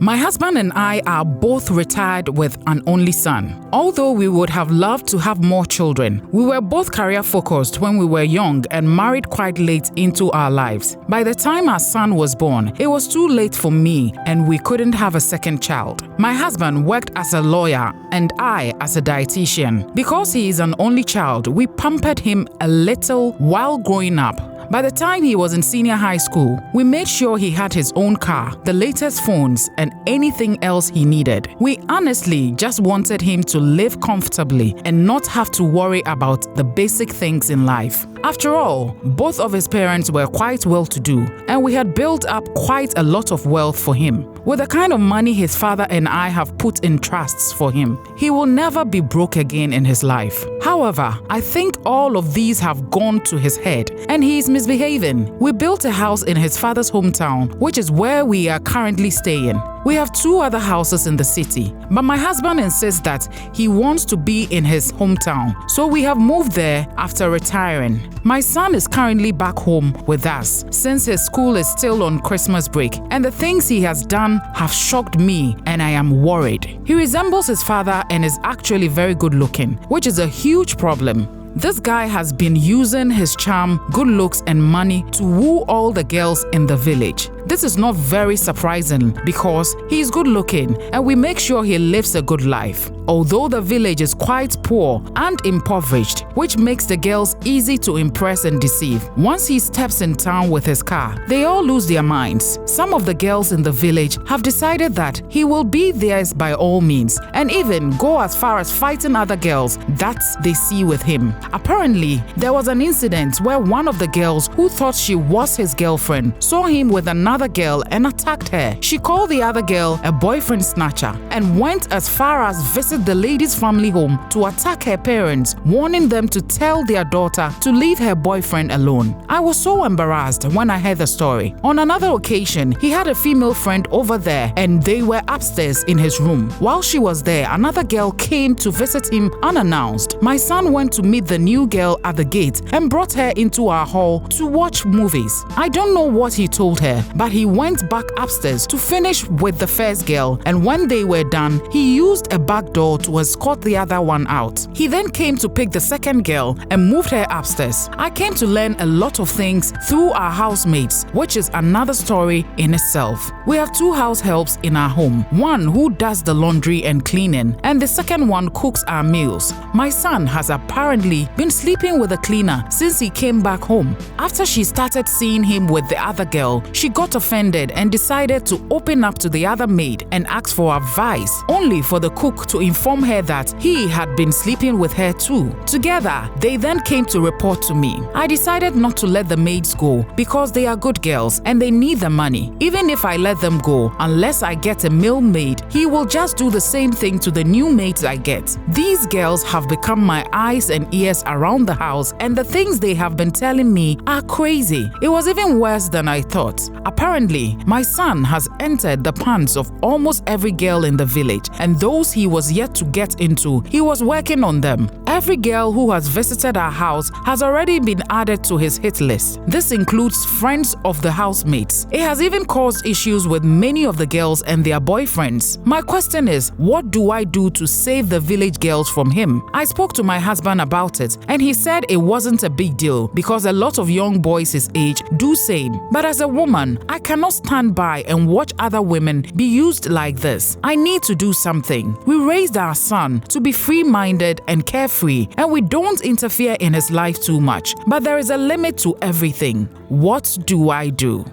My husband and I are both retired with an only son. Although we would have loved to have more children, we were both career-focused when we were young and married quite late into our lives. By the time our son was born, it was too late for me and we couldn't have a second child. My husband worked as a lawyer and I as a dietitian. Because he is an only child, we pampered him a little while growing up. By the time he was in senior high school, we made sure he had his own car, the latest phones, and anything else he needed. We honestly just wanted him to live comfortably and not have to worry about the basic things in life. After all, both of his parents were quite well-to-do, and we had built up quite a lot of wealth for him. With the kind of money his father and I have put in trusts for him, he will never be broke again in his life. However, I think all of these have gone to his head, and he is misbehaving. We built a house in his father's hometown, which is where we are currently staying. We have 2 other houses in the city, but my husband insists that he wants to be in his hometown, so we have moved there after retiring. My son is currently back home with us since his school is still on Christmas break, and the things he has done have shocked me and I am worried. He resembles his father and is actually very good looking, which is a huge problem. This guy has been using his charm, good looks, and money to woo all the girls in the village. This is not very surprising because he is good looking and we make sure he lives a good life. Although the village is quite poor and impoverished, which makes the girls easy to impress and deceive. Once he steps in town with his car, they all lose their minds. Some of the girls in the village have decided that he will be theirs by all means and even go as far as fighting other girls that they see with him. Apparently, there was an incident where one of the girls who thought she was his girlfriend saw him with another girl and attacked her. She called the other girl a boyfriend snatcher and went as far as visit the lady's family home to attack her parents, warning them to tell their daughter to leave her boyfriend alone. I was so embarrassed when I heard the story. On another occasion, he had a female friend over there and they were upstairs in his room. While she was there, another girl came to visit him unannounced. My son went to meet the new girl at the gate and brought her into our hall to watch movies. I don't know what he told her, but he went back upstairs to finish with the first girl, and when they were done, he used a back door to escort the other one out. He then came to pick the second girl and moved her upstairs. I came to learn a lot of things through our housemates, which is another story in itself. We have 2 house helps in our home, one who does the laundry and cleaning, and the second one cooks our meals. My son has apparently been sleeping with the cleaner since he came back home. After she started seeing him with the other girl, she got offended and decided to open up to the other maid and ask for advice, only for the cook to inform her that he had been sleeping with her too. Together, they then came to report to me. I decided not to let the maids go because they are good girls and they need the money. Even if I let them go, unless I get a male maid, he will just do the same thing to the new maids I get. These girls have become my eyes and ears around the house, and the things they have been telling me are crazy. It was even worse than I thought. Apparently, my son has entered the pants of almost every girl in the village, and those he was yet to get into, he was working on them. Every girl who has visited our house has already been added to his hit list. This includes friends of the housemates. It has even caused issues with many of the girls and their boyfriends. My question is, what do I do to save the village girls from him? I spoke to my husband about it, and he said it wasn't a big deal because a lot of young boys his age do same. But as a woman, I cannot stand by and watch other women be used like this. I need to do something. We raised our son to be free-minded and carefree, and we don't interfere in his life too much. But there is a limit to everything. What do I do?